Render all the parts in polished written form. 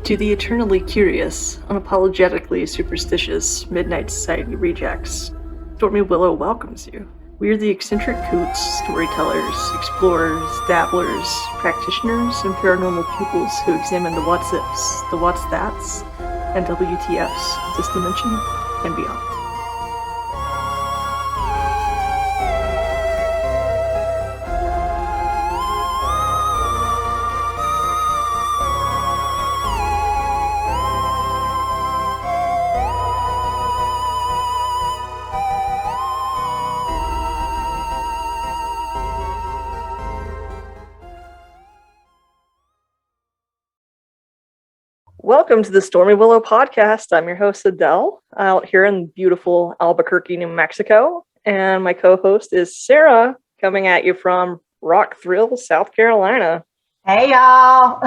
To the eternally curious, unapologetically superstitious Midnight Society rejects, Stormy Willow welcomes you. We are the eccentric coots, storytellers, explorers, dabblers, practitioners, and paranormal pupils who examine the what's-ifs, the what's-that's, and WTFs of this dimension and beyond. Welcome to the Stormy Willow podcast. I'm your host, Adele, out here in beautiful Albuquerque, New Mexico. And my co-host is Sarah, coming at you from Rock Thrill, South Carolina. Hey, y'all.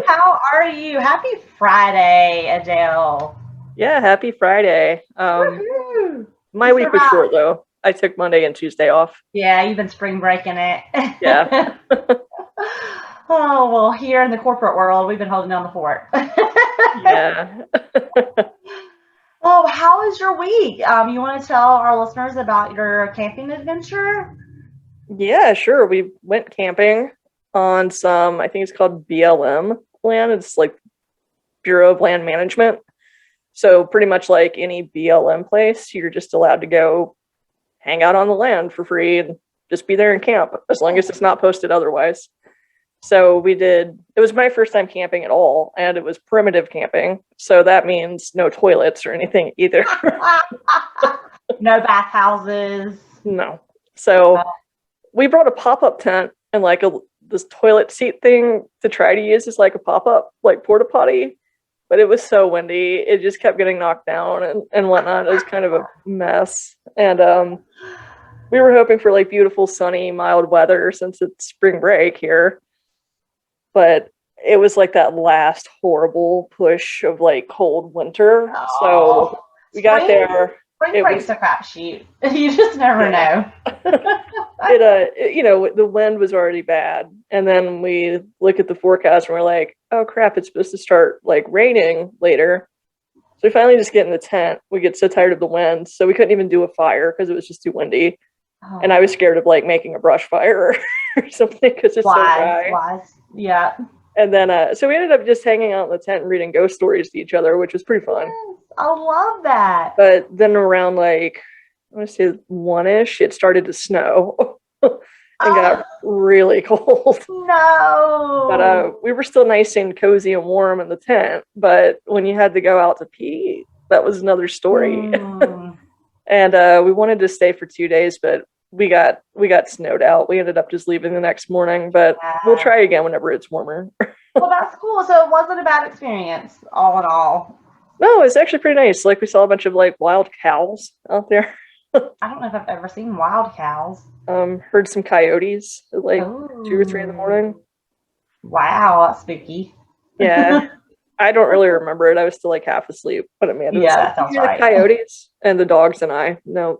How are you? Happy Friday, Adele. Yeah, happy Friday. My week was short, though. I took Monday and Tuesday off. Yeah, you've been spring breaking it. Yeah. Oh, well, here in the corporate world, we've been holding down the fort. Yeah. Oh, how was your week? You want to tell our listeners about your camping adventure? Yeah, sure. We went camping on some, I think it's called BLM land. It's like Bureau of Land Management. So pretty much like any BLM place, you're just allowed to go hang out on the land for free and just be there and camp as long as it's not posted otherwise. So we did, it was my first time camping at all, and it was primitive camping. So that means no toilets or anything either. No bathhouses. No. So we brought a pop-up tent and like this toilet seat thing to try to use as like a pop-up like porta potty. But it was so windy. It just kept getting knocked down and whatnot. It was kind of a mess. And we were hoping for like beautiful, sunny, mild weather since it's spring break here. But it was like that last horrible push of like cold winter. Oh, so we got there. Spring break's a crapshoot. You just never know. The wind was already bad. And then we look at the forecast and we're like, oh crap, it's supposed to start like raining later. So we finally just get in the tent. We get so tired of the wind. So we couldn't even do a fire because it was just too windy. Oh. And I was scared of like making a brush fire or something because it's so dry. Yeah. And then, so we ended up just hanging out in the tent and reading ghost stories to each other, which was pretty fun. Yes, I love that. But then around like, I want to say 1-ish, it started to snow and got really cold. No. But we were still nice and cozy and warm in the tent. But when you had to go out to pee, that was another story. And we wanted to stay for 2 days, but we got snowed out. We ended up just leaving the next morning, but we'll try again whenever it's warmer. Well, that's cool. So it wasn't a bad experience, all in all. No, it's actually pretty nice. Like we saw a bunch of like wild cows out there. I don't know if I've ever seen wild cows. Heard some coyotes at like 2 or 3 in the morning. Wow, that's spooky. Yeah. I don't really remember it. I was still like half asleep. But Amanda was that sounds right. The coyotes and the dogs and I. No,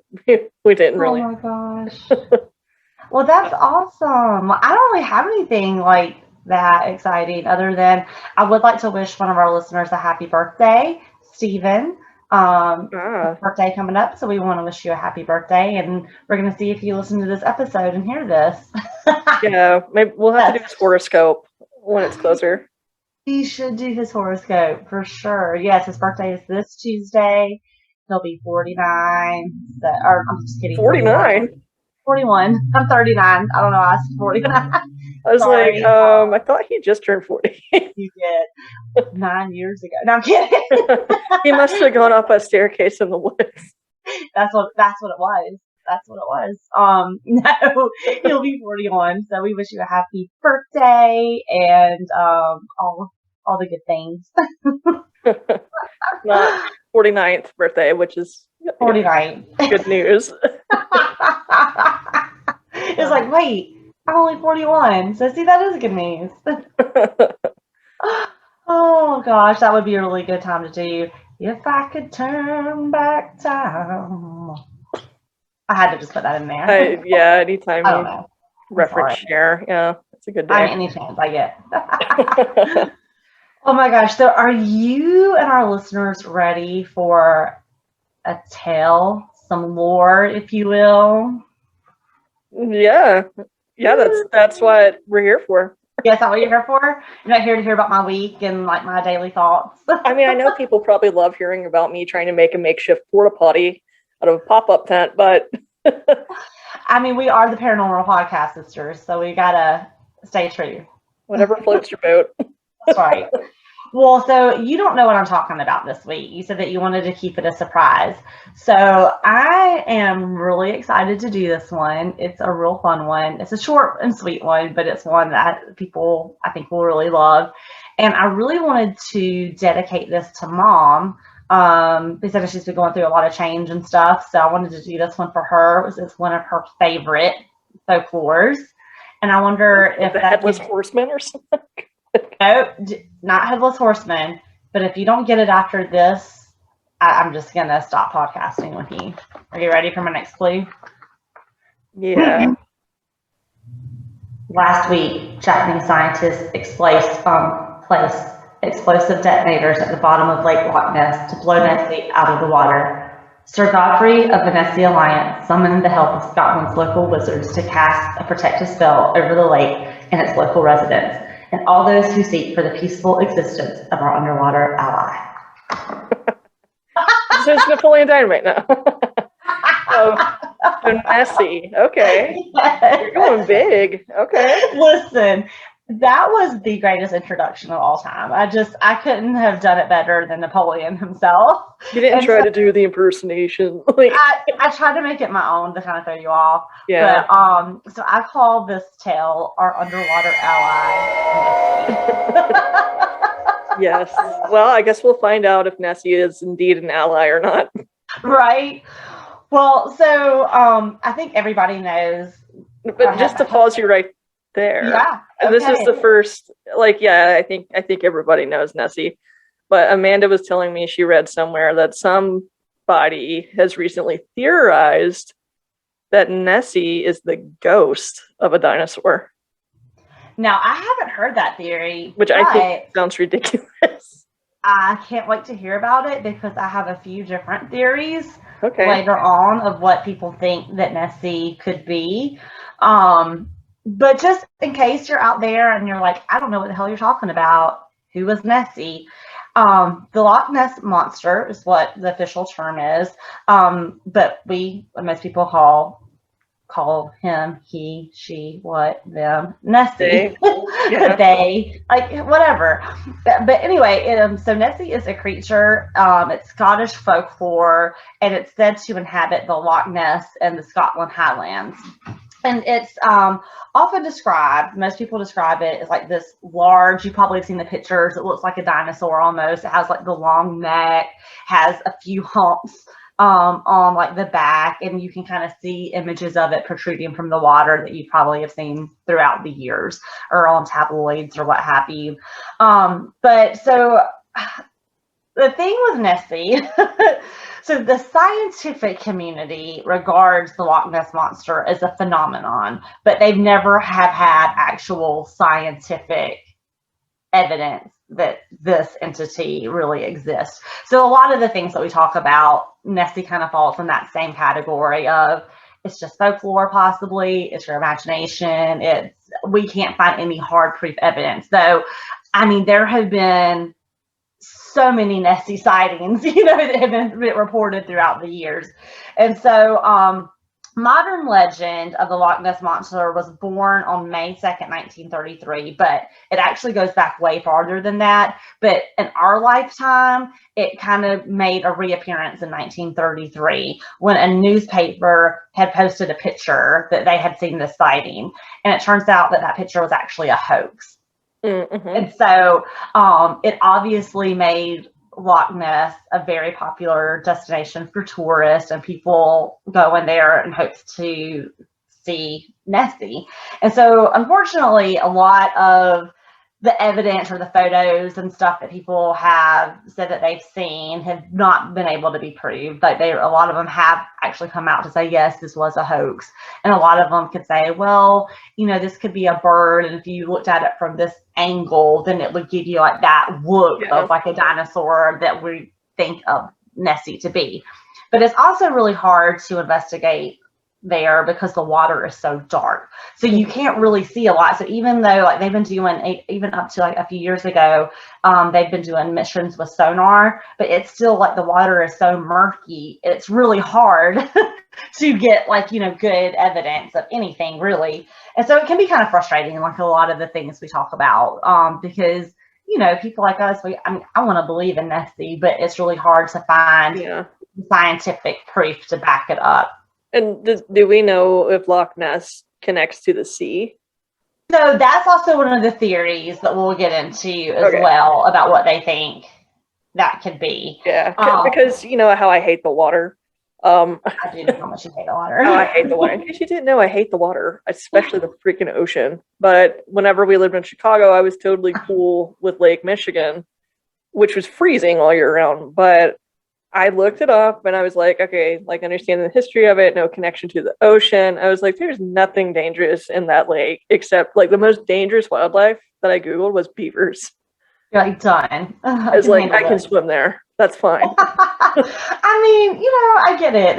we didn't really. Oh my gosh. Well, that's awesome. I don't really have anything like that exciting other than I would like to wish one of our listeners a happy birthday, Stephen. Birthday coming up, so we want to wish you a happy birthday, and we're going to see if you listen to this episode and hear this. Yeah, maybe we'll have to do his horoscope when it's closer. He should do his horoscope for sure. Yes, his birthday is this Tuesday. He'll be 49. I'm just kidding. 49? 41. I'm 39. I don't know. I was 49. I was Sorry. I thought he just turned 40. You did. 9 years ago. No, I'm kidding. He must have gone up a staircase in the woods. That's what it was. That's what it was. No, he'll be 41. So we wish you a happy birthday and all the good things. Not 49th birthday, which is 49. Good news. It's like, wait, I'm only 41. So see, that is good news. Oh gosh, that would be a really good time to do. If I could turn back time. I had to just put that in there. Yeah, anytime you reference share. Yeah. It's a good I day. mean, any chance I get. Oh my gosh. So are you and our listeners ready for a tale, some lore, if you will? Yeah. Yeah, that's what we're here for. Yes, that's what you're here for? You're not here to hear about my week and like my daily thoughts. I mean, I know people probably love hearing about me trying to make a makeshift porta potty out of a pop-up tent, but I mean, we are the Paranormal Podcast Sisters, so we gotta stay true. whatever floats your boat. That's right. Well, so you don't know what I'm talking about this week. You said that you wanted to keep it a surprise. So I am really excited to do this one. It's a real fun one. It's a short and sweet one, but it's one that people, I think, will really love. And I really wanted to dedicate this to Mom. Because she's been going through a lot of change and stuff. So I wanted to do this one for her. It's one of her favorite folklores. And I wonder if The Headless Horseman or something. No, not Headless Horseman. But if you don't get it after this, I'm just going to stop podcasting with you. Are you ready for my next clue? Yeah. Last week, Japanese scientists placed explosive detonators at the bottom of Lake Loch Ness to blow Nessie out of the water. Sir Godfrey of the Nessie Alliance summoned the help of Scotland's local wizards to cast a protective spell over the lake and its local residents, and all those who seek for the peaceful existence of our underwater ally. So it's Napoleon Dynamite now. So Nessie. Okay. You're going big. Okay. Listen, that was the greatest introduction of all time. I couldn't have done it better than Napoleon himself. You didn't try to do the impersonation. Like, I tried to make it my own to kind of throw you off. yeah. But so I call this tale our underwater ally, Nessie. Yes. Well, I guess we'll find out if Nessie is indeed an ally or not. Right. Well, so I think everybody knows. But just to pause you right there. Yeah. Okay. This is the first, I think everybody knows Nessie. But Amanda was telling me she read somewhere that somebody has recently theorized that Nessie is the ghost of a dinosaur. Now, I haven't heard that theory. Which I think sounds ridiculous. I can't wait to hear about it because I have a few different theories later on of what people think that Nessie could be. But just in case you're out there and you're like, I don't know what the hell you're talking about, who was Nessie? The Loch Ness Monster is what the official term is. But most people call him, he, she, what, them, Nessie. They, like, whatever. But anyway, so Nessie is a creature. It's Scottish folklore, and it's said to inhabit the Loch Ness and the Scotland Highlands. And it's often described, most people describe it as like this large, you probably have seen the pictures, it looks like a dinosaur almost. It has like the long neck, has a few humps on like the back, and you can kind of see images of it protruding from the water that you probably have seen throughout the years or on tabloids or what have you. But so the thing with Nessie, so the scientific community regards the Loch Ness Monster as a phenomenon, but they've never have had actual scientific evidence that this entity really exists. So a lot of the things that we talk about, Nessie kind of falls in that same category of it's just folklore, possibly, it's your imagination, we can't find any hard proof evidence. Though, I mean, there have been so many Nessie sightings, that have been reported throughout the years. And so modern legend of the Loch Ness Monster was born on May 2nd, 1933, but it actually goes back way farther than that. But in our lifetime, it kind of made a reappearance in 1933 when a newspaper had posted a picture that they had seen this sighting. And it turns out that picture was actually a hoax. Mm-hmm. And so it obviously made Loch Ness a very popular destination for tourists, and people go in there in hopes to see Nessie. And so unfortunately, a lot of the evidence or the photos and stuff that people have said that they've seen have not been able to be proved. Like a lot of them have actually come out to say, yes, this was a hoax. And a lot of them could say, well, this could be a bird. And if you looked at it from this angle, then it would give you like that look of like a dinosaur that we think of Nessie to be. But it's also really hard to investigate there because the water is so dark, so you can't really see a lot. So even though like they've been doing, even up to like a few years ago, they've been doing missions with sonar, but it's still like the water is so murky, it's really hard to get like good evidence of anything really. And so it can be kind of frustrating, like a lot of the things we talk about, because people like us, I want to believe in Nessie, but it's really hard to find scientific proof to back it up. And do we know if Loch Ness connects to the sea? So that's also one of the theories that we'll get into as well about what they think that could be. Yeah, because you know how I hate the water. I do know how much you hate the water. I hate the water. In case you didn't know, I hate the water, especially the freaking ocean. But whenever we lived in Chicago, I was totally cool with Lake Michigan, which was freezing all year round. But I looked it up and I was like, okay, like understanding the history of it, no connection to the ocean. I was like, there's nothing dangerous in that lake except like the most dangerous wildlife that I Googled was beavers. You're like, done. I was like, I can swim there. That's fine. I mean, I get it.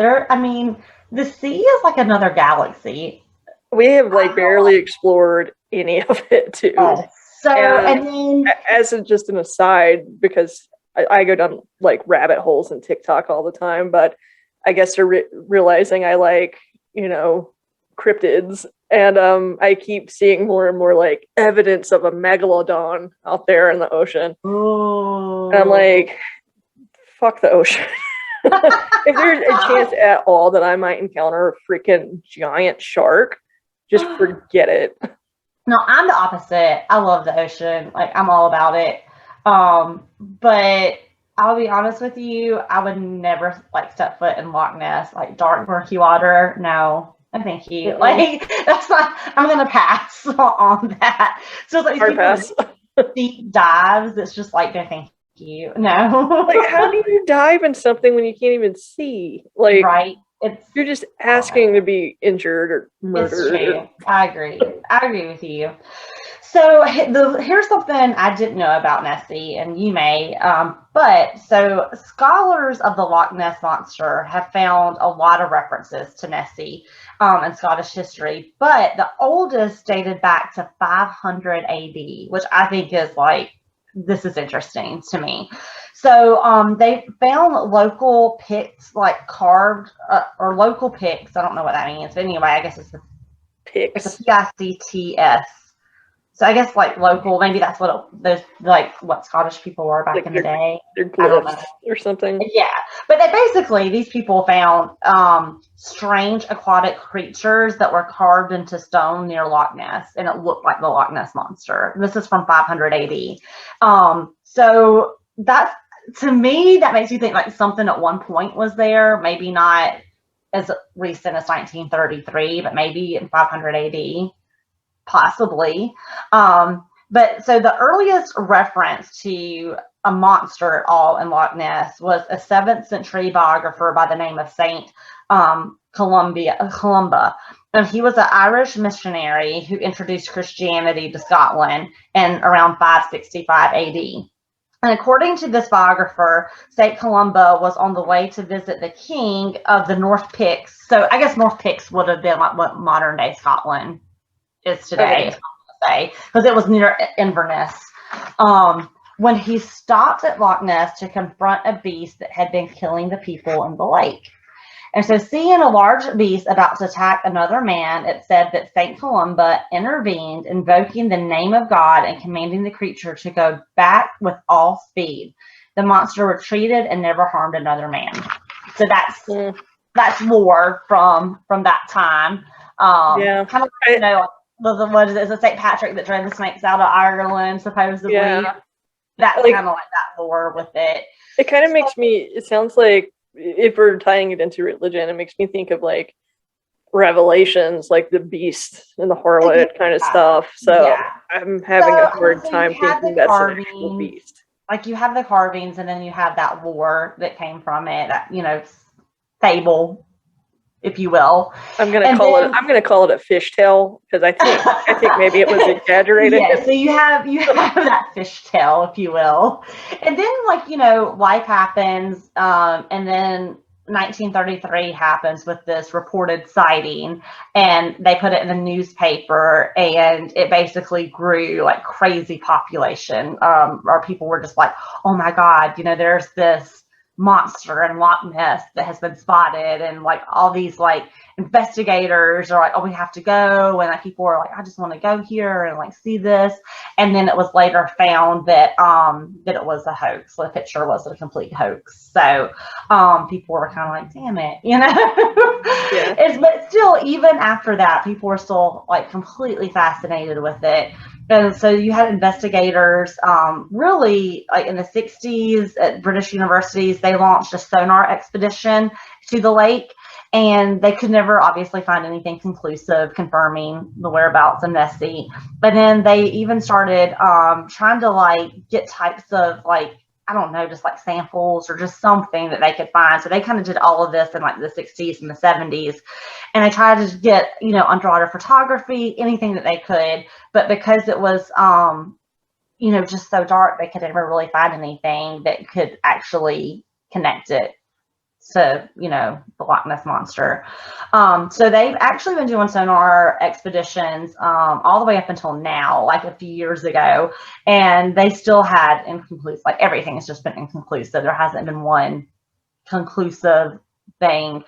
The sea is like another galaxy. We have like barely explored any of it too. As just an aside, because I go down like rabbit holes in TikTok all the time, but I guess they're realizing I like, cryptids, and I keep seeing more and more like evidence of a megalodon out there in the ocean. Ooh. And I'm like, fuck the ocean. If there's a chance at all that I might encounter a freaking giant shark, just forget it. No, I'm the opposite. I love the ocean. Like, I'm all about it. But I'll be honest with you, I would never like step foot in Loch Ness, like dark murky water. No, thank you. Mm-hmm. Like, that's not. I'm gonna pass on that. So it's like hard pass. Deep dives. It's just like, no, thank you. No. Like, how do you dive in something when you can't even see? Like, right. You're just asking to be injured or murdered. It's true. I agree with you. So here's something I didn't know about Nessie, and you may, but so scholars of the Loch Ness Monster have found a lot of references to Nessie in Scottish history, but the oldest dated back to 500 AD, which I think is like, this is interesting to me. So they found local picts, like carved, or local picts. I don't know what that means, but anyway, I guess it's a picts. It's a PICTS. So I guess like local, maybe that's what what Scottish people were back in the day. They're glyphs or something. Yeah, but these people found strange aquatic creatures that were carved into stone near Loch Ness, and it looked like the Loch Ness Monster. This is from 500 AD. So that's, to me, that makes you think like something at one point was there, maybe not as recent as 1933, but maybe in 500 AD. Possibly. But so the earliest reference to a monster at all in Loch Ness was a 7th century biographer by the name of Saint Columba. And he was an Irish missionary who introduced Christianity to Scotland in around 565 AD. And according to this biographer, St. Columba was on the way to visit the king of the North Picts. So I guess North Picts would have been like what modern day Scotland is today, because it was near Inverness. When he stopped at Loch Ness to confront a beast that had been killing the people in the lake. And so seeing a large beast about to attack another man, it said that St. Columba intervened, invoking the name of God and commanding the creature to go back with all speed. The monster retreated and never harmed another man. So that's lore from that time. Kind of what is it? It's a St. Patrick that drove the snakes out of Ireland, supposedly. Yeah. That's kind of like that lore with it. It kind of makes me, it sounds like, if we're tying it into religion, it makes me think of like revelations, like the beast and the harlot kind of stuff. So Yeah. I'm having a hard So time you have thinking the that's an actual carvings, beast. like you have the carvings, and then you have that lore that came from it, that, fable, if you will. I'm gonna And call it. then I'm gonna call it a fishtail because I think maybe it was exaggerated. yeah, so you have that fishtail, if you will. And then life happens, and then 1933 happens with this reported sighting, and they put it in the newspaper, and it basically grew like crazy population. Or people were just like, oh my God, there's this monster in Loch Ness that has been spotted, and like all these like investigators are like, oh, we have to go, and like people were like, I just want to go here and like see this. And then it was later found that that it was a hoax. The picture was a complete hoax. So people were kind of like, damn it, Yeah. But still, even after that, people were still like completely fascinated with it. And so you had investigators, really like in the 60s at British universities, they launched a sonar expedition to the lake, and they could never obviously find anything conclusive confirming the whereabouts of Nessie. But then they even started trying to like get types of like, I don't know, just like samples or just something that they could find. So they kind of did all of this in like the 60s and the 70s. And they tried to get, underwater photography, anything that they could. But because it was, just so dark, they could never really find anything that could actually connect it to, the Loch Ness monster. So they've actually been doing sonar expeditions all the way up until now, like a few years ago, and they still had inconclusive, like everything has just been inconclusive. There hasn't been one conclusive thing.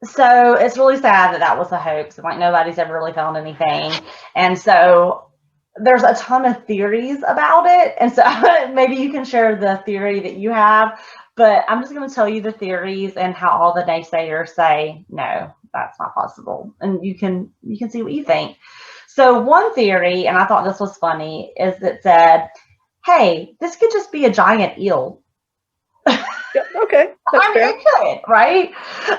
So it's really sad that was a hoax, and like nobody's ever really found anything. And so there's a ton of theories about it, and so maybe you can share the theory that you have, but I'm just going to tell you the theories and how all the naysayers say no, that's not possible, and you can see what you think. So one theory, and I thought this was funny, is that said, hey, this could just be a giant eel. Yeah, okay, that's fair. It could, right?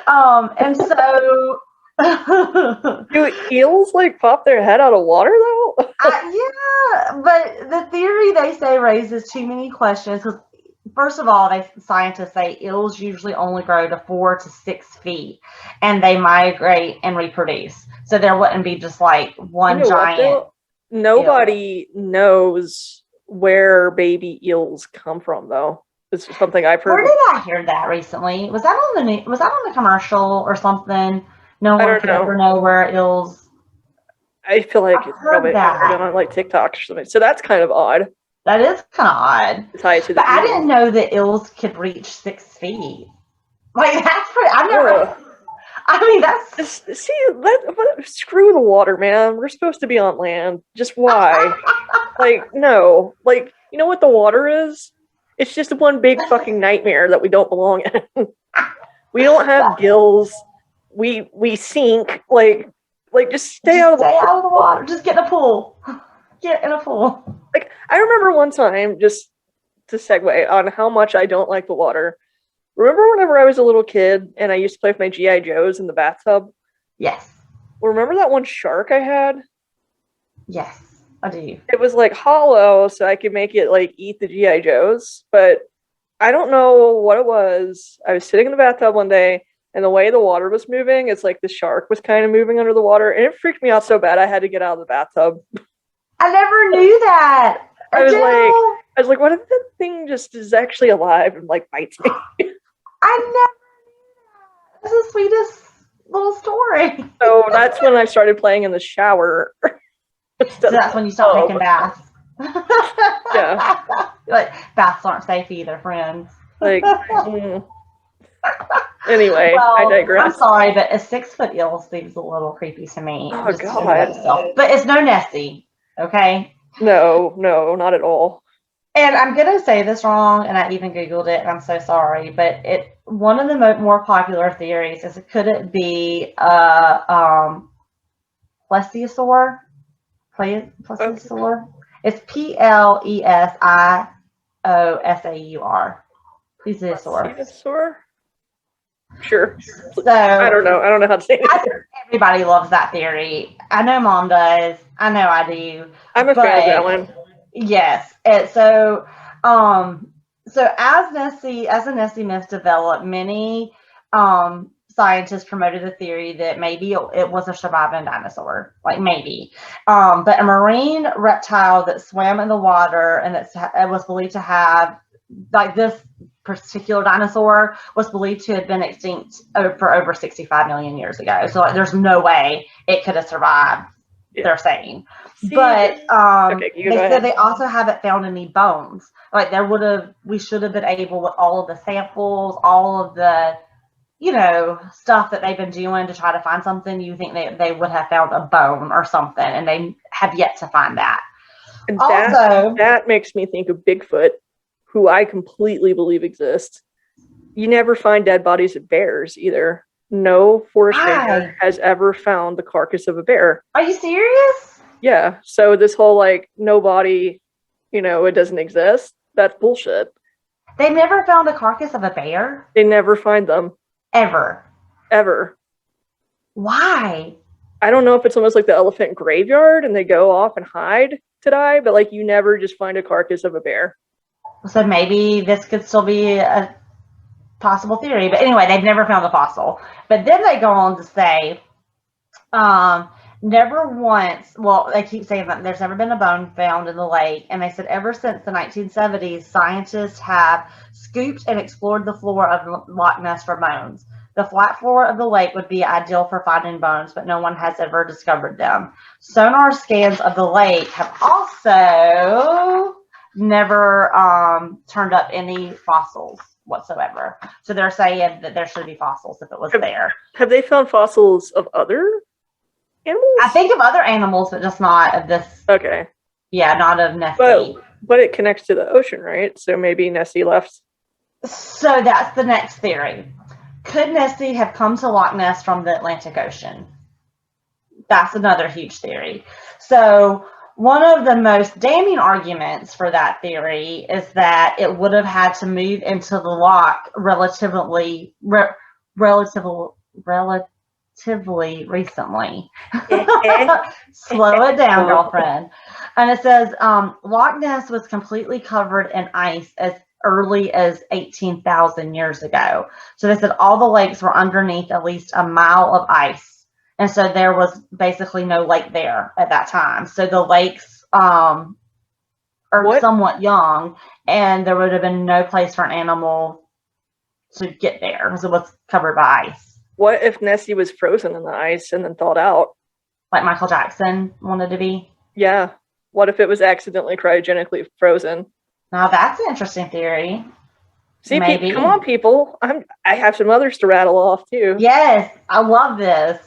And so Do eels like pop their head out of water though? yeah, but the theory they say raises too many questions. Because first of all, scientists say eels usually only grow to 4 to 6 feet, and they migrate and reproduce. So there wouldn't be just like one giant. Nobody knows where baby eels come from though. This is something I've heard. Where did I hear that recently? Was that on the commercial or something? No one could ever know where eels. I feel like it's probably on like TikTok or something. So that's kind of odd. That is kind of odd. Tied to but I didn't know that eels could reach 6 feet. Like that's pretty. I've never. I mean, that's screw the water, man. We're supposed to be on land. Just why? Like no. Like you know what the water is? It's just one big fucking nightmare that we don't belong in. We don't have gills. We sink. Like just stay out of the water. Just get in a pool. Get in a pool. Like I remember one time, just to segue on how much I don't like the water. Remember whenever I was a little kid and I used to play with my G.I. Joes in the bathtub? Yes. Remember that one shark I had? Yes. I do. It was like hollow, so I could make it like eat the G.I. Joes, but I don't know what it was. I was sitting in the bathtub one day, and the way the water was moving, it's like the shark was kind of moving under the water, and it freaked me out so bad I had to get out of the bathtub. I never knew that. I was like, what if that thing just is actually alive and like bites me? I never knew that. That's the sweetest little story. So that's when I started playing in the shower. So that's when you stopped taking baths. Yeah. Like baths aren't safe either, friends. Like anyway, I digress. I'm sorry, but a 6-foot eel seems a little creepy to me. Oh God. But it's no Nessie, okay? No, not at all. And I'm gonna say this wrong, and I even Googled it, and I'm so sorry, but one of the more popular theories is could it be a plesiosaur? Plesiosaur. It's Plesiosaur. Plesiosaur. Sure. So I don't know. I don't know how to say it. everybody loves that theory. I know Mom does. I know I do. I'm a fan of that one. Yes. So as the Nessie myth developed, many scientists promoted the theory that maybe it was a surviving dinosaur, like maybe. But a marine reptile that swam in the water and that was believed to have, like this particular dinosaur was believed to have been extinct for over 65 million years ago. So like, there's no way it could have survived. Yeah. They're saying, but they said they also haven't found any bones. Like we should have been able, with all of the samples, all of the, stuff that they've been doing to try to find something. You think they would have found a bone or something, and they have yet to find that. And also, that makes me think of Bigfoot, who I completely believe exists. You never find dead bodies of bears either. No forest ranger has ever found the carcass of a bear. Are you serious? Yeah. So this whole like no body, it doesn't exist. That's bullshit. They never found a carcass of a bear? They never find them. Ever. Why? I don't know if it's almost like the elephant graveyard and they go off and hide to die, but like you never just find a carcass of a bear. So maybe this could still be a possible theory. But anyway, they've never found the fossil. But then they go on to say, never once, well, they keep saying that there's never been a bone found in the lake. And they said ever since the 1970s, scientists have scooped and explored the floor of Loch Ness for bones. The flat floor of the lake would be ideal for finding bones, but no one has ever discovered them. Sonar scans of the lake have also never turned up any fossils whatsoever. So they're saying that there should be fossils if it was there. Have they found fossils of other animals? I think of other animals, but just not of this. Okay. Yeah, not of Nessie. But it connects to the ocean, right? So maybe Nessie left. So that's the next theory. Could Nessie have come to Loch Ness from the Atlantic Ocean? That's another huge theory. So one of the most damning arguments for that theory is that it would have had to move into the loch relatively recently. Slow it down, girlfriend. And it says Loch Ness was completely covered in ice as early as 18,000 years ago. So they said all the lakes were underneath at least a mile of ice. And so there was basically no lake there at that time. So the lakes are somewhat young, and there would have been no place for an animal to get there because it was covered by ice. What if Nessie was frozen in the ice and then thawed out? Like Michael Jackson wanted to be? Yeah. What if it was accidentally cryogenically frozen? Now that's an interesting theory. See, come on, people. I have some others to rattle off too. Yes, I love this.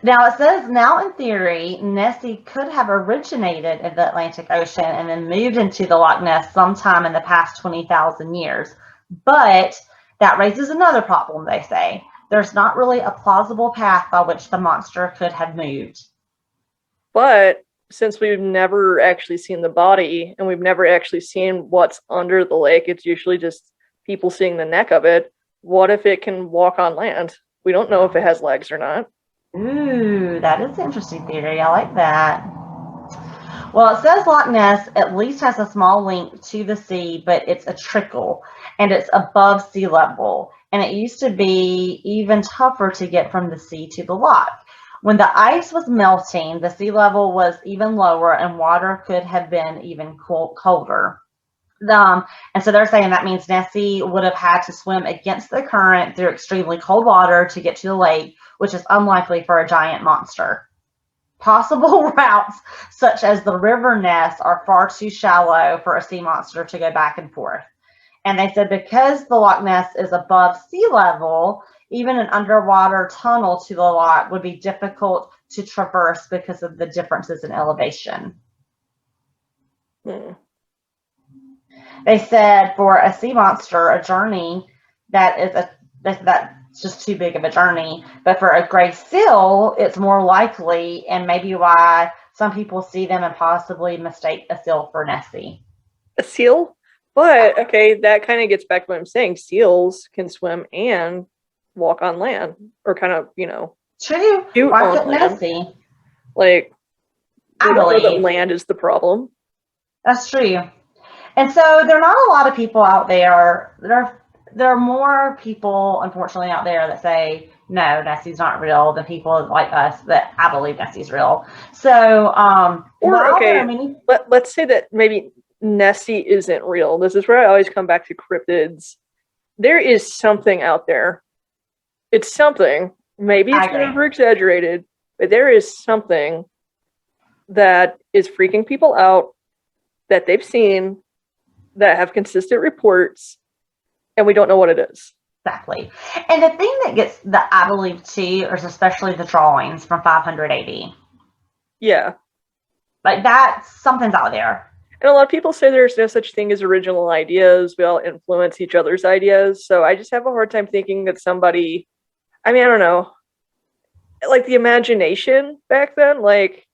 Now it says, now in theory, Nessie could have originated in the Atlantic Ocean and then moved into the Loch Ness sometime in the past 20,000 years. But that raises another problem, they say. There's not really a plausible path by which the monster could have moved. But since we've never actually seen the body and we've never actually seen what's under the lake, it's usually just people seeing the neck of it. What if it can walk on land? We don't know if it has legs or not. Ooh, that is an interesting theory. I like that. Well, it says Loch Ness at least has a small link to the sea, but it's a trickle and it's above sea level. And it used to be even tougher to get from the sea to the loch. When the ice was melting, the sea level was even lower and water could have been even colder. And so they're saying that means Nessie would have had to swim against the current through extremely cold water to get to the lake, which is unlikely for a giant monster. Possible routes, such as the river Ness, are far too shallow for a sea monster to go back and forth. And they said because the Loch Ness is above sea level, even an underwater tunnel to the loch would be difficult to traverse because of the differences in elevation. They said for a sea monster, a journey that's just too big of a journey. But for a gray seal, it's more likely, and maybe why some people see them and possibly mistake a seal for Nessie. A seal? But, okay, that kind of gets back to what I'm saying. Seals can swim and walk on land or kind of, True. shoot Why on couldn't land. Nessie? Like, I we don't know that believe land is the problem. that's true. And so there are not a lot of people out there. There are more people, unfortunately, out there that say no, Nessie's not real than people like us that I believe Nessie's real. So, Or there okay, are many. let's say that maybe Nessie isn't real. This is where I always come back to cryptids. There is something out there. It's something. Maybe it's over exaggerated, but there is something that is freaking people out that they've seen, that have consistent reports, and we don't know what it is. Exactly. And the thing that I believe too is especially the drawings from 500 AD. Yeah. Like something's out there. And a lot of people say there's no such thing as original ideas. We all influence each other's ideas. So I just have a hard time thinking that somebody, I don't know, like the imagination back then, like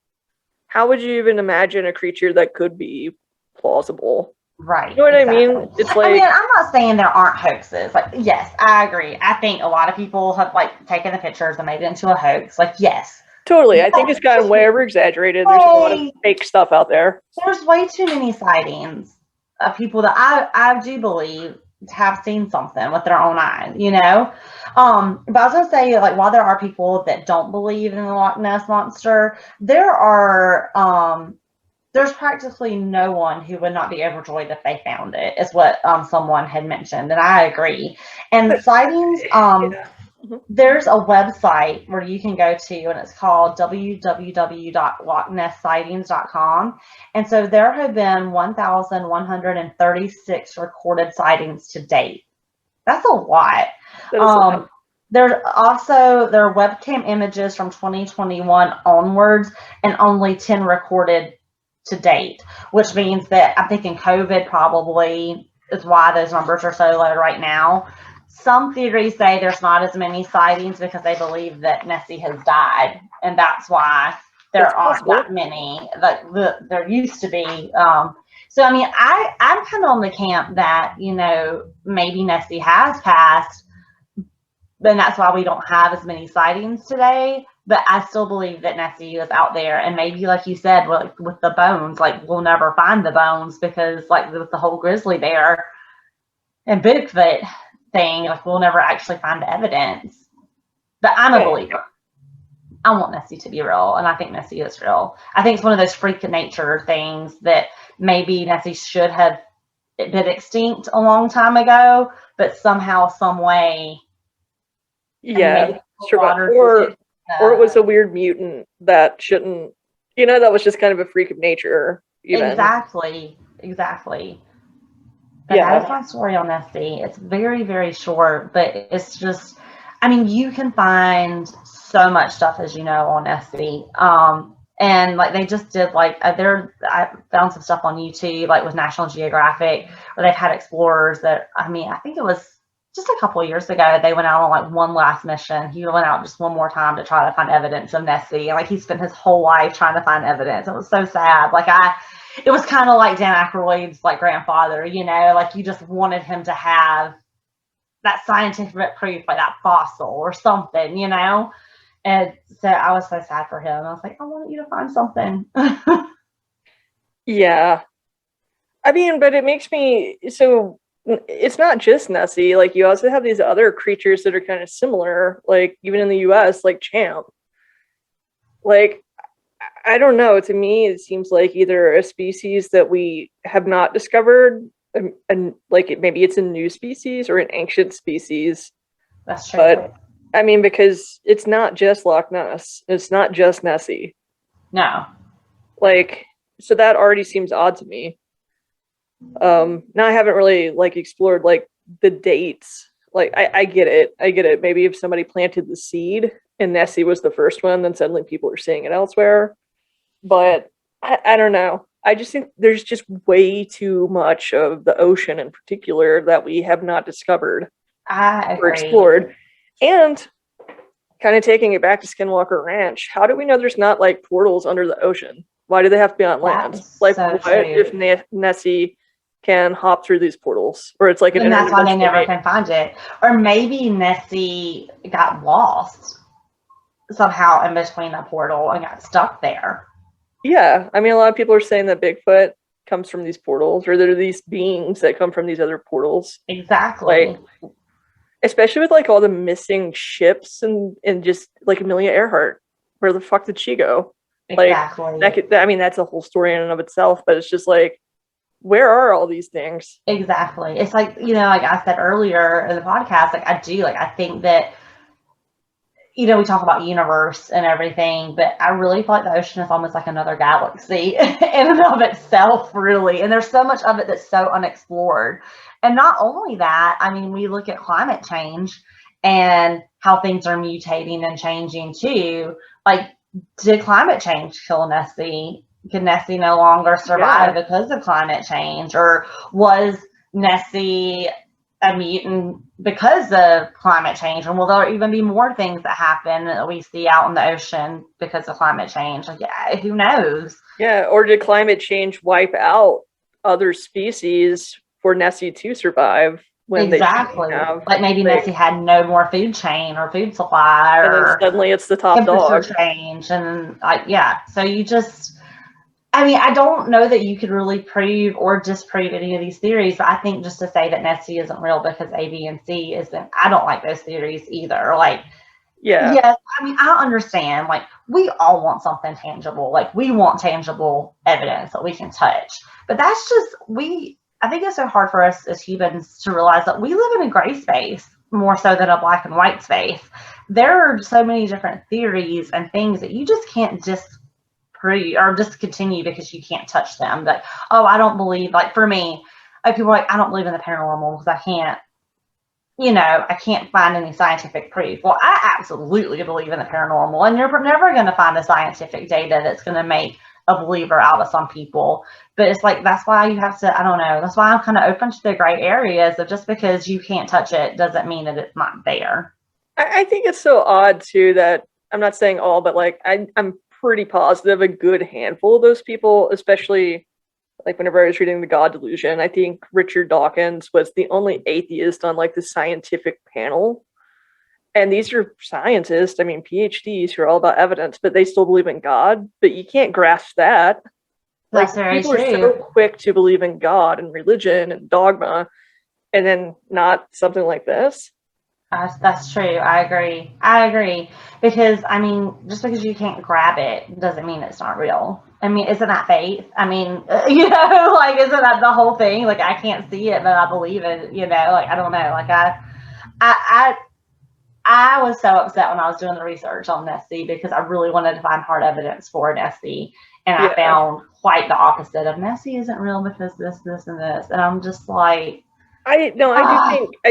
how would you even imagine a creature that could be plausible? Right. You know what exactly. I mean? It's like, I'm not saying there aren't hoaxes. Like, yes, I agree. I think a lot of people have like taken the pictures and made it into a hoax. Like, yes. Totally. I think it's gotten way over exaggerated. There's a lot of fake stuff out there. There's way too many sightings of people that I do believe have seen something with their own eyes, But I was gonna say, like, while there are people that don't believe in the Loch Ness monster, there's practically no one who would not be overjoyed if they found it, is what someone had mentioned, and I agree. And the sightings, there's a website where you can go to, and it's called www.lochnesssightings.com. And so there have been 1,136 recorded sightings to date. That's a lot. There's also, there are webcam images from 2021 onwards, and only 10 recorded to date, which means that I'm thinking COVID probably is why those numbers are so low right now. Some theories say there's not as many sightings because they believe that Nessie has died, and that's why there aren't that many. Like there used to be. So I'm kind of on the camp that maybe Nessie has passed, and that's why we don't have as many sightings today. But I still believe that Nessie is out there, and maybe, like you said, with the bones, like we'll never find the bones because, like, with the whole grizzly bear and Bigfoot thing, like we'll never actually find the evidence. But I'm a believer. I want Nessie to be real, and I think Nessie is real. I think it's one of those freak of nature things that maybe Nessie should have been extinct a long time ago, but somehow, some way, or it was a weird mutant that shouldn't, that was just kind of a freak of nature. Even. Exactly. But that is my story on Nessie. It's very, very short, but it's just, you can find so much stuff, as you know, on Nessie. And like they just did, like I found some stuff on YouTube, like with National Geographic, where they've had explorers that, I think it was just a couple of years ago, they went out on like one last mission. He went out just one more time to try to find evidence of Nessie. And like he spent his whole life trying to find evidence. It was so sad. Like it was kind of like Dan Aykroyd's like grandfather, like you just wanted him to have that scientific proof, like that fossil or something, And so I was so sad for him. I was like, I want you to find something. Yeah. But it makes me, so it's not just Nessie. Like you also have these other creatures that are kind of similar, like even in the US, like Champ. Like, I don't know. To me, it seems like either a species that we have not discovered, and like maybe it's a new species or an ancient species. That's true. But because it's not just Loch Ness. It's not just Nessie. No. Like, so that already seems odd to me. Now I haven't really like explored like the dates. Like I get it. Maybe if somebody planted the seed and Nessie was the first one, then suddenly people are seeing it elsewhere. But I don't know. I just think there's just way too much of the ocean in particular that we have not discovered or explored. And kind of taking it back to Skinwalker Ranch, how do we know there's not like portals under the ocean? Why do they have to be on land? Like, what if Nessie can hop through these portals, or it's like an and that's why they interdimensional never gate. can find it. Or maybe Nessie got lost somehow in between a portal and got stuck there. Yeah, I mean, a lot of people are saying that Bigfoot comes from these portals, or there are these beings that come from these other portals. Exactly. Like, especially with like all the missing ships and just like Amelia Earhart. Where the fuck did she go? Exactly. Like, I mean, that's a whole story in and of itself, but it's just like, where are all these things? Exactly. It's like, like I said earlier in the podcast, like I think that, we talk about universe and everything, but I really feel like the ocean is almost like another galaxy in and of itself, really. And there's so much of it that's so unexplored. And not only that, I mean, we look at climate change and how things are mutating and changing too. Like, did climate change kill Nessie? Could Nessie no longer survive because of climate change? Or was Nessie a mutant because of climate change? And will there even be more things that happen that we see out in the ocean because of climate change? Like, yeah, who knows? Yeah, or did climate change wipe out other species for Nessie to survive when Exactly. they have? Like maybe Nessie had no more food chain or food supply, and then or suddenly it's the top temperature dog. change, and so you just, I mean, I don't know that you could really prove or disprove any of these theories, but I think just to say that Nessie isn't real because A, B, and C isn't, I don't like those theories either. Like, yes, I mean, I understand, like, we all want something tangible. Like, we want tangible evidence that we can touch. But that's just, I think it's so hard for us as humans to realize that we live in a gray space more so than a black and white space. There are so many different theories and things that you just can't disprove or discontinue because you can't touch them. But, oh, I don't believe, like, for me, like, people are like, I don't believe in the paranormal because I can't find any scientific proof. Well, I absolutely believe in the paranormal, and you're never going to find the scientific data that's going to make a believer out of some people. But it's like, that's why you have to, I don't know, that's why I'm kind of open to the gray areas of just because you can't touch it doesn't mean that it's not there. I think it's so odd too that I'm not saying all, but like I'm pretty positive a good handful of those people, especially like whenever I was reading The God Delusion, I think Richard Dawkins was the only atheist on like the scientific panel. And these are scientists, I mean, PhDs who are all about evidence, but they still believe in God. But you can't grasp that. That's Like, very people true. are so quick to believe in God and religion and dogma, and then not something like this. That's true. I agree. Because, I mean, just because you can't grab it doesn't mean it's not real. I mean, isn't that faith? I mean, like, isn't that the whole thing? Like, I can't see it, but I believe it, like, I don't know. Like, I was so upset when I was doing the research on Nessie because I really wanted to find hard evidence for Nessie. And I found quite the opposite of Nessie isn't real because this, and this. And I'm just like, I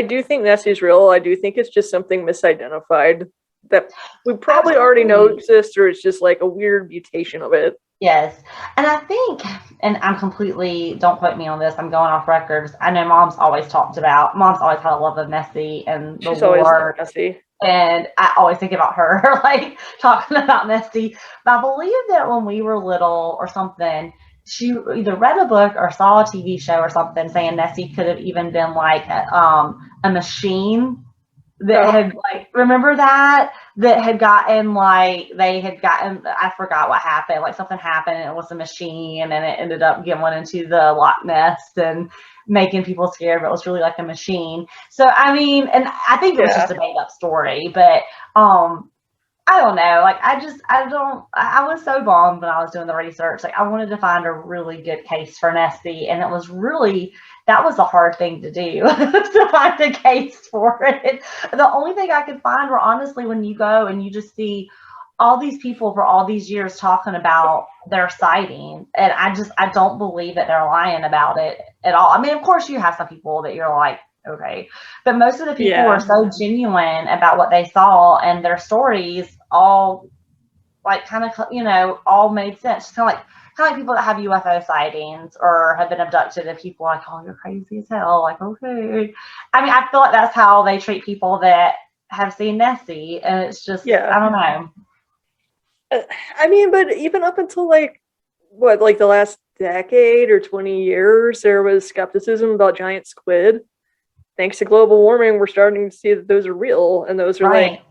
do think Nessie's real. I do think it's just something misidentified that we probably already know exists, or it's just like a weird mutation of it. Yes. And I think, and I'm completely, don't quote me on this, I'm going off records. I know mom's always had a love of Nessie and She's always loved Nessie. And I always think about her, like, talking about Nessie. But I believe that when we were little or something, she either read a book or saw a TV show or something saying Nessie could have even been like a machine that had, like, remember that had gotten, like, I forgot what happened, like something happened and it was a machine and it ended up going into the Loch Ness and making people scared, but it was really like a machine. So, I mean, and I think it was just a made up story, but I don't know. Like, I was so bummed when I was doing the research. Like, I wanted to find a really good case for Nessie, and that was a hard thing to do, to find a case for it. The only thing I could find were, honestly, when you go and you just see all these people for all these years talking about their sighting, and I don't believe that they're lying about it at all. I mean, of course, you have some people that you're like, okay, but most of the people are so genuine about what they saw, and their stories all, like, kind of, all made sense. It's kind of like people that have UFO sightings or have been abducted, and people are like, oh, you're crazy as hell. Like, okay. I mean, I feel like that's how they treat people that have seen Nessie, and it's just, I don't know. I mean, but even up until like the last decade or 20 years, there was skepticism about giant squid. Thanks to global warming, we're starting to see that those are real, and those are like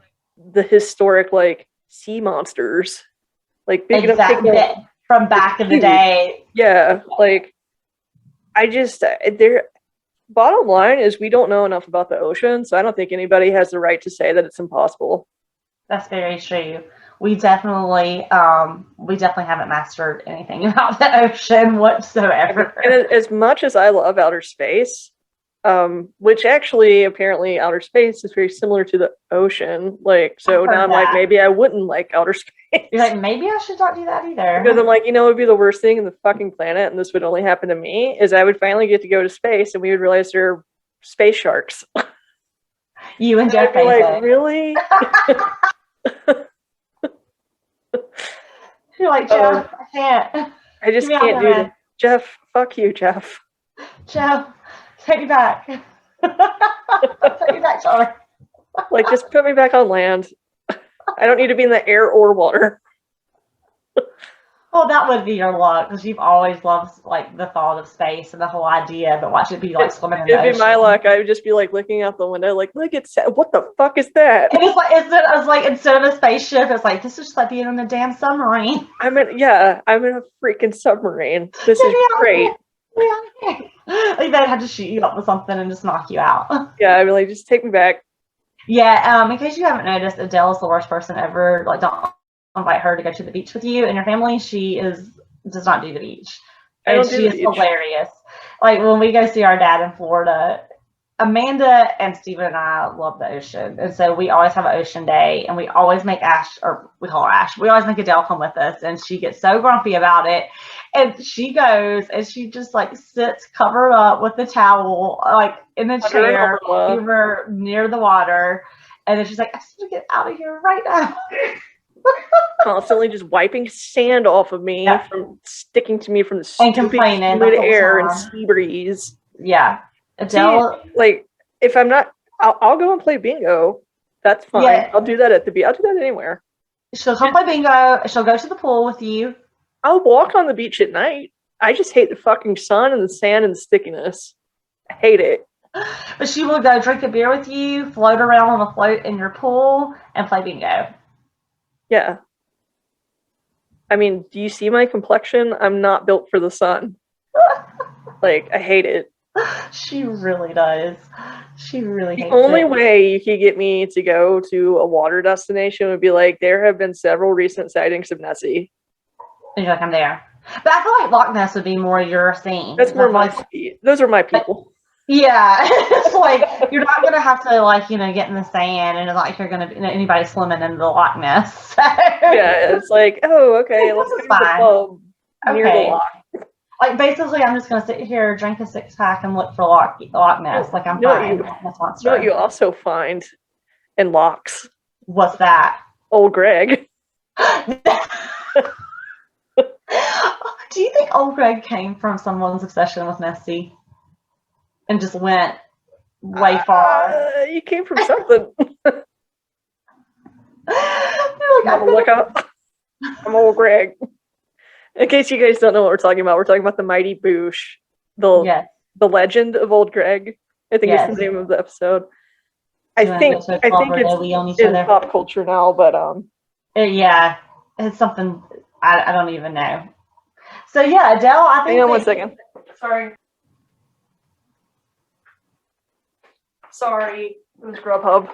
the historic like sea monsters, like big enough to from back in the day. Yeah, like I just there. Bottom line is we don't know enough about the ocean, so I don't think anybody has the right to say that it's impossible. That's very true. We definitely haven't mastered anything about the ocean whatsoever. And as much as I love outer space, which actually apparently outer space is very similar to the ocean. Like, so now I'm like, maybe I wouldn't like outer space. You're like, maybe I should not do that either. Because I'm like, it would be the worst thing in the fucking planet, and this would only happen to me, is I would finally get to go to space and we would realize there are space sharks. You and Jeff like, really? You're like, Jeff, I can't. I just can't do it. Jeff, fuck you, Jeff. Jeff, take me back. Take me back, Charlie. Like, just put me back on land. I don't need to be in the air or water. Well, that would be your luck, because you've always loved like the thought of space and the whole idea, but watch it be like swimming in the ocean. It'd be my luck. I would just be like looking out the window, like, look, what the fuck is that? And it's like instead of a spaceship, it's like, this is just like being in a damn submarine. I'm in a freaking submarine. This is great. Like they'd have to shoot you up with something and just knock you out. Yeah, I'd be like, just take me back. Yeah, in case you haven't noticed, Adele is the worst person ever. Like, don't invite her to go to the beach with you and your family. She does not do the beach. And she is hilarious. Like, when we go see our dad in Florida, Amanda and Steven and I love the ocean. And so we always have an ocean day, and we always make we call her Ash. We always make Adele come with us, and she gets so grumpy about it. And she goes and she just like sits covered up with the towel, like in the chair, over near the water. And then she's like, I just want to get out of here right now. Constantly just wiping sand off of me from sticking to me from the stupid humid air and sea breeze. Yeah. Adele, like, if I'm not, I'll go and play bingo. That's fine. Yeah. I'll do that at the beach. I'll do that anywhere. She'll come play bingo. She'll go to the pool with you. I'll walk on the beach at night. I just hate the fucking sun and the sand and the stickiness. I hate it. But she will go drink a beer with you, float around on a float in your pool, and play bingo. Yeah. I mean, do you see my complexion? I'm not built for the sun. Like, I hate it. She really does. She really hates it. The only way you could get me to go to a water destination would be like, there have been several recent sightings of Nessie. And you're like, I'm there. But I feel like Loch Ness would be more your thing. That's more my those are my people. Yeah. It's like, you're not going to have to, like, get in the sand, and it's not like you're going to be anybody swimming in the Loch Ness. So. Yeah, it's like, oh, okay, let's go to the pub near the Loch. Like, basically, I'm just going to sit here, drink a 6-pack, and look for Loch Ness. Like, I'm fine. You know what you also find in Lochs? What's that? Old Greg. Do you think old Greg came from someone's obsession with Nessie and just went way far? You came from something. Like, I'm gonna look up. I'm old Greg. In case you guys don't know what we're talking about the Mighty Boosh, the legend of Old Greg. I think it's the name of the episode. I think it's in pop culture now, but yeah, it's something I don't even know. So yeah, Adele, I think. Hang on 1 second. Sorry, it was Grubhub.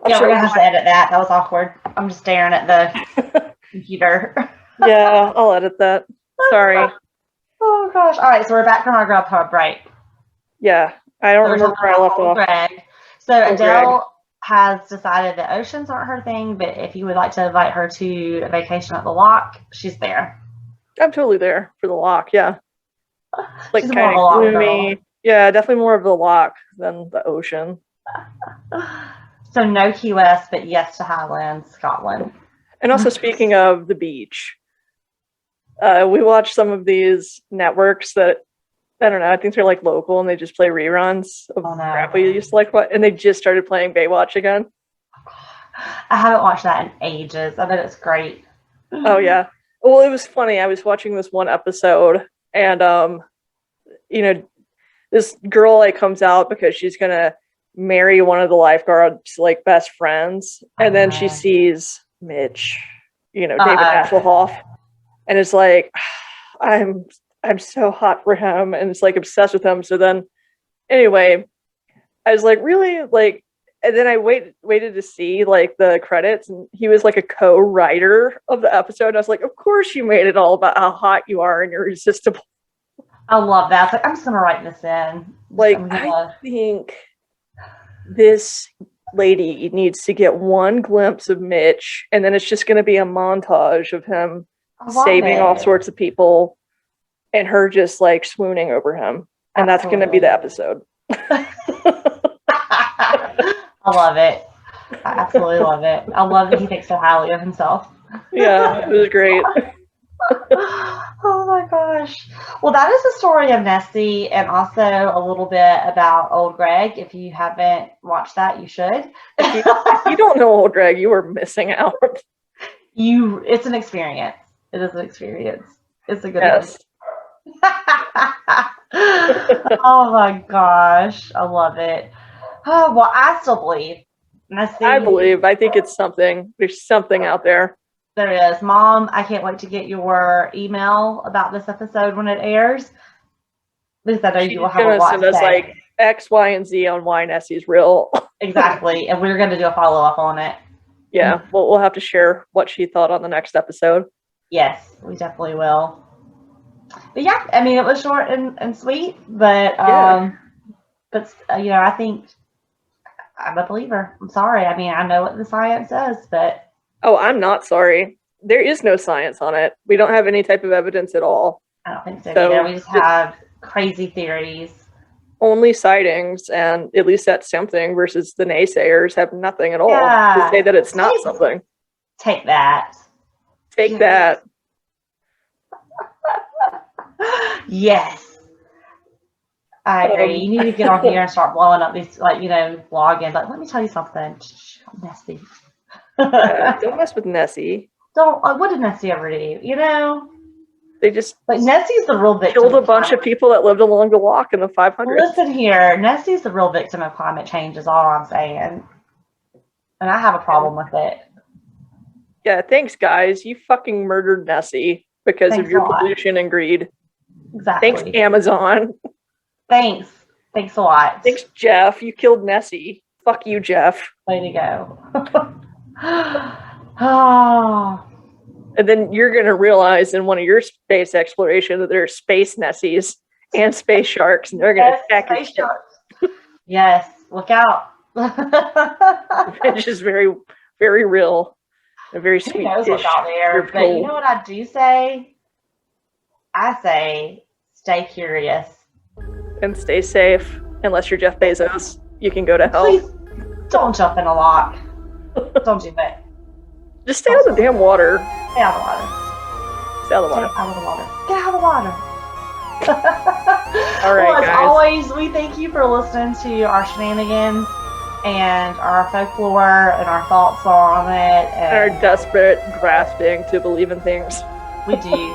Yeah, we're gonna have to edit that. That was awkward. I'm just staring at the computer. Yeah, I'll edit that. Sorry. Oh gosh. All right, so we're back from our Grubhub, right? Yeah, I don't remember where I left off. Greg. So Adele has decided that oceans aren't her thing, but if you would like to invite her to a vacation at the Loch, she's there. I'm totally there for the Loch, yeah. Like, she's kind of gloomy. Yeah, definitely more of the Loch than the ocean. So no Key West, but yes to Highlands, Scotland. And also, speaking of the beach, we watch some of these networks that, I don't know, I think they're like local, and they just play reruns of crap we used to like watch, and they just started playing Baywatch again. I haven't watched that in ages. I bet it's great. Oh, yeah. Well, it was funny. I was watching this one episode, And you know, this girl like comes out because she's gonna marry one of the lifeguards like best friends, and then she sees Mitch, David Hasselhoff, and it's like, I'm so hot for him, and it's like obsessed with him. So then anyway, I was like, really? Like, and then I waited to see like the credits, and he was like a co-writer of the episode. And I was like, of course you made it all about how hot you are and you're irresistible. I love that. It's like, I'm just gonna write this in. Like, I think this lady needs to get one glimpse of Mitch, and then it's just gonna be a montage of him saving all sorts of people and her just like swooning over him. And that's gonna be the episode. I love it. I absolutely love it. I love that he thinks so highly of himself. Yeah, it was great. Oh my gosh. Well, that is the story of Nessie, and also a little bit about Old Greg. If you haven't watched that, you should. If you don't know Old Greg, you are missing out. It's an experience. It is an experience. It's a good one. Oh my gosh. I love it. Oh, well, I still believe. Nessie, I think it's something. There's something out there. There is. Mom, I can't wait to get your email about this episode when it airs. Because I know you will have a lot to say. Send us like X, Y, and Z on why Nessie's real. Exactly. And we're going to do a follow-up on it. Yeah. We'll have to share what she thought on the next episode. Yes, we definitely will. But yeah, I mean, it was short and sweet, but I think I'm a believer. I'm sorry. I mean, I know what the science says, but oh, I'm not sorry. There is no science on it. We don't have any type of evidence at all. I don't think so either. We just have crazy theories. Only sightings, and at least that's something, versus the naysayers have nothing at all to say that it's not something. Take that. Take that. Yes. I agree. You need to get on here and start blowing up these, blogging. But let me tell you something. Nessie. Don't mess with Nessie. What did Nessie ever do? They just Nessie's the real victim. Killed a bunch of people that lived along the Loch in the 500s. Listen here, Nessie's the real victim of climate change is all I'm saying. And I have a problem with it. Yeah, thanks guys. You fucking murdered Nessie because of your pollution and greed. Exactly. Thanks, Amazon. Thanks a lot. Thanks, Jeff. You killed Nessie. Fuck you, Jeff. Way to go. Oh. And then you're going to realize in one of your space exploration that there are space Nessies and space sharks, and they're going to attack your ship. Yes, look out. It's just very, very real. A very sweet. Who knows what's out there? But you know what I do say? I say, stay curious. And stay safe. Unless you're Jeff Bezos, you can go to hell. Please don't jump in a lock. Don't do it. Just stay out of the damn water. Stay out of the water. Stay out of the water. Stay out of the water. Get out of the water. All right, well, as guys. always, we thank you for listening to our shenanigans and our folklore and our thoughts on it. And our desperate grasping to believe in things. We do.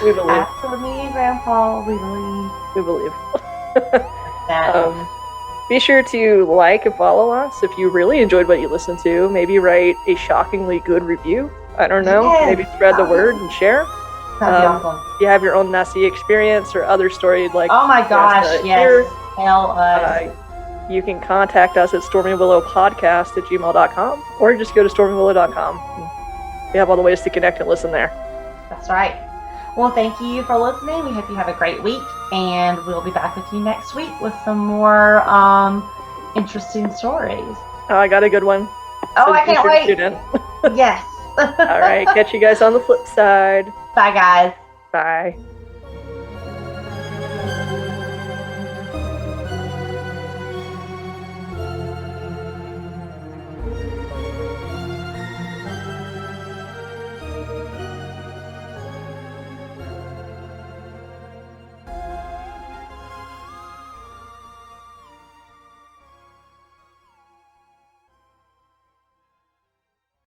We believe. After me, Grandpa, we believe. We believe. Be sure to like and follow us if you really enjoyed what you listened to. Maybe write a shockingly good review. I don't know. Yes. Maybe spread the word and share. That'd be awesome. If you have your own Nessie experience or other story you'd like. Oh my gosh, yes. Tell us. You can contact us at stormywillowpodcast@gmail.com or just go to stormywillow.com. We have all the ways to connect and listen there. That's right. Well, thank you for listening. We hope you have a great week, and we'll be back with you next week with some more interesting stories. Oh, I got a good one. Oh, I can't wait. Yes. All right. Catch you guys on the flip side. Bye, guys. Bye.